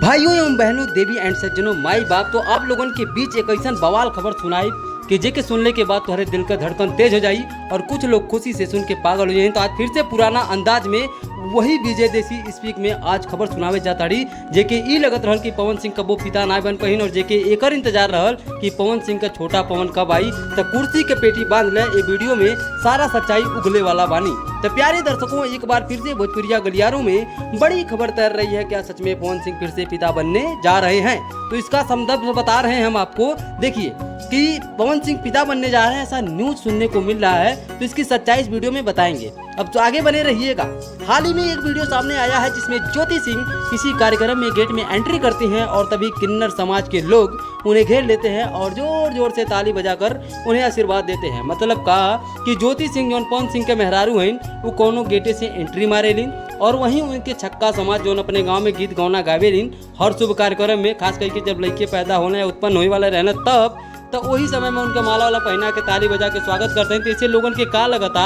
भाइयों एवं बहनों, देवी एंड सज्जनों, माई बाप, तो आप लोगों के बीच एक ऐसा बवाल खबर सुनाई कि जेके सुनने के बाद तुम्हारे दिल का धड़कन तेज हो जाई और कुछ लोग खुशी से सुन के पागल हो जाए। तो आज फिर से पुराना अंदाज में वही विजय देसी स्पीक में आज खबर सुनावे जाता रही, जेके ई लगत रहल कि पवन सिंह कबो पिता ना बन पहिन और जेके एकर इंतजार रहल कि पवन सिंह का छोटा पवन कब आई। तो कुर्सी के पेटी बांध ले ये वीडियो में सारा सच्चाई उगले वाला बानी। तो प्यारे दर्शकों, एक बार फिर से भोजपुरिया गलियारों में बड़ी खबर तैर रही है। क्या सच में पवन सिंह फिर से पिता बनने जा रहे हैं? तो इसका संदर्भ बता रहे हैं हम आपको। देखिए कि पवन सिंह पिता बनने जा रहे हैं, ऐसा न्यूज सुनने को मिल रहा है। तो इसकी सच्चाई इस वीडियो में बताएंगे। अब तो आगे बने रहिएगा। हाल ही में एक वीडियो सामने आया है जिसमें ज्योति सिंह किसी कार्यक्रम में गेट में एंट्री करती हैं और तभी किन्नर समाज के लोग उन्हें घेर लेते हैं और जोर जोर से ताली बजाकर उन्हें आशीर्वाद देते हैं। मतलब कहा कि ज्योति सिंह जो पवन सिंह के मेहरारू हैं वो कोनो गेटे से एंट्री मारे लीन और वहीं उनके छक्का समाज जो अपने गांव में गीत गौना गावे लीन हर शुभ कार्यक्रम में, खास करके जब लड़के पैदा होने या उत्पन्न होने वाले रहना तब तो वही समय में उनके माला वाला पहना के ताली बजा के स्वागत करते हैं। तो इससे लोगों के का लगता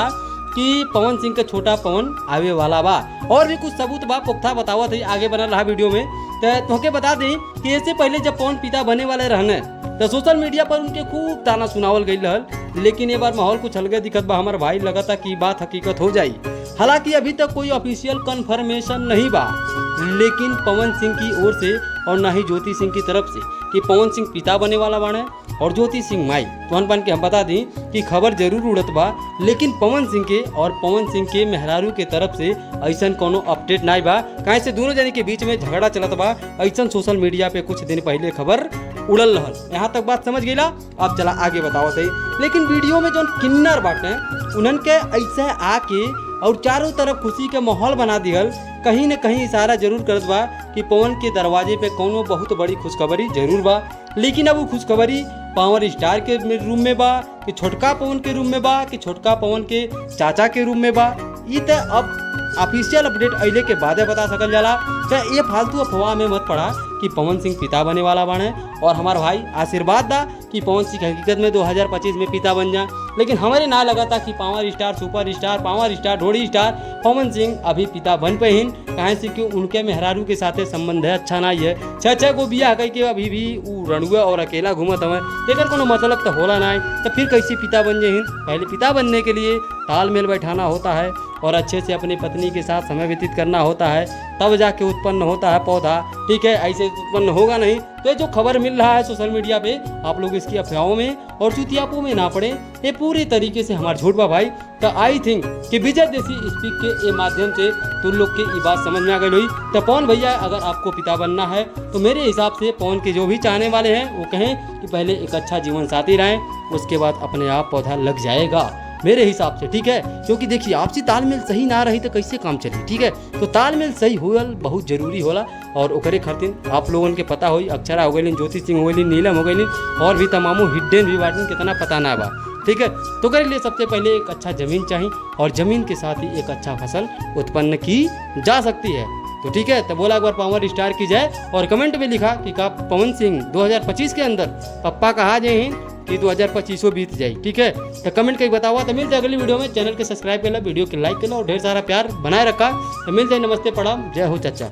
कि पवन सिंह का छोटा पवन आवे वाला बा। और भी कुछ सबूत बा पुख्ता बतावा था, आगे बना रहा वीडियो में। तो तुमके बता दें कि इससे पहले जब पवन पिता बने वाले रहने तो सोशल मीडिया पर उनके खूब ताना सुनावल गई रहल, लेकिन ये बार माहौल कुछ अलगे दिखत बा। हमारे भाई लगता कि बात हकीकत हो जाई। हालांकि अभी तक कोई ऑफिशियल कंफर्मेशन नहीं बा, लेकिन पवन सिंह की ओर से और ना ही ज्योति सिंह की तरफ से कि पवन सिंह पिता बने वाला बाने और ज्योति सिंह माई। तो बन के हम बता दें कि खबर जरूर उड़त बा, लेकिन पवन सिंह के और पवन सिंह के मेहरारू के तरफ से ऐसा कोनो अपडेट नहीं बा। कहीं से दोनों जने के बीच में झगड़ा चलत बा, ऐसा सोशल मीडिया पे कुछ दिन पहले खबर उड़ल रहल। यहाँ तक बात समझ गई। अब चला आगे बताओ सही। लेकिन वीडियो में जो किन्नर बाटे उन्हन के ऐसे आके और चारों तरफ खुशी के माहौल बना दिहल, कहीं न कहीं इशारा जरूर करत बा कि पवन के दरवाजे पे कोनो बहुत बड़ी खुशखबरी जरूर बा। लेकिन अब वो खुशखबरी पावर स्टार के रूम में बा कि छोटका पवन के रूम में बा कि छोटका पवन के चाचा के रूम में बा, ये तो अब ऑफिशियल अपडेट अइले के बाद पता सकल जाला। चाहे ये फालतू अफवाह में मत पड़ा कि पवन सिंह पिता बने वाला बाने और हमारा भाई आशीर्वाद दा कि पवन सिंह हकीकत में 2025 में पिता बन जाए। लेकिन हमारे ना लगा था कि power star, super star, power star, ढोड़ी स्टार पवन सिंह अभी पिता बन पे हिन। कहें से कि उनके मेहरारू के साथ संबंध है अच्छा नहीं है। छः को बिया कह के अभी भी वो रणुआ और अकेला घूमत हमें, लेकिन कोनो मतलब तो होला नहीं। तो फिर कैसे पिता बन जाए? पहले पिता बनने के लिए तालमेल बैठाना होता है और अच्छे से अपनी पत्नी के साथ समय व्यतीत करना होता है, तब जाके उत्पन्न होता है पौधा। ठीक है, ऐसे उत्पन्न होगा नहीं। तो ये जो खबर मिल रहा है सोशल मीडिया पे, आप लोग इसकी अफवाहों में और चुतियापों में ना पड़े। ये पूरी तरीके से हमारा झूठ बा भाई। तो आई थिंक कि विजय देसी स्पीक के माध्यम से तुम लोग के ये बात समझ में आ गई हुई। तो पवन भैया, अगर आपको पिता बनना है तो मेरे हिसाब से पवन के जो भी चाहने वाले हैं वो कहें कि पहले एक अच्छा जीवन साथी रहें, उसके बाद अपने आप पौधा लग जाएगा मेरे हिसाब से। ठीक है, क्योंकि देखिए आपसी तालमेल सही ना रही तो कैसे काम चली। ठीक है, तो तालमेल सही होल बहुत जरूरी होला और ओकरे खातिर आप लोगों के पता होई, अक्षरा हो गई, ज्योति सिंह हो गई, नीलम हो गई और भी तमामों हिडन भी बाटन कितना पता ना बा। ठीक है, तो करे लिए सबसे पहले एक अच्छा जमीन चाहिए और जमीन के साथ ही एक अच्छा फसल उत्पन्न की जा सकती है। तो ठीक है, तो बोला एक बार पावर स्टार की जाए और कमेंट में लिखा कि का पवन सिंह 2025 के अंदर पप्पा कहा जाए कि 2025 बीत जाए। ठीक है, तो कमेंट करके बताओ। तो मिलते अगली वीडियो में। चैनल के सब्सक्राइब कर लो, वीडियो के लाइक कर लो और ढेर सारा प्यार बनाए रखा। तो मिलते हैं। नमस्ते, प्रणाम, जय हो चाचा।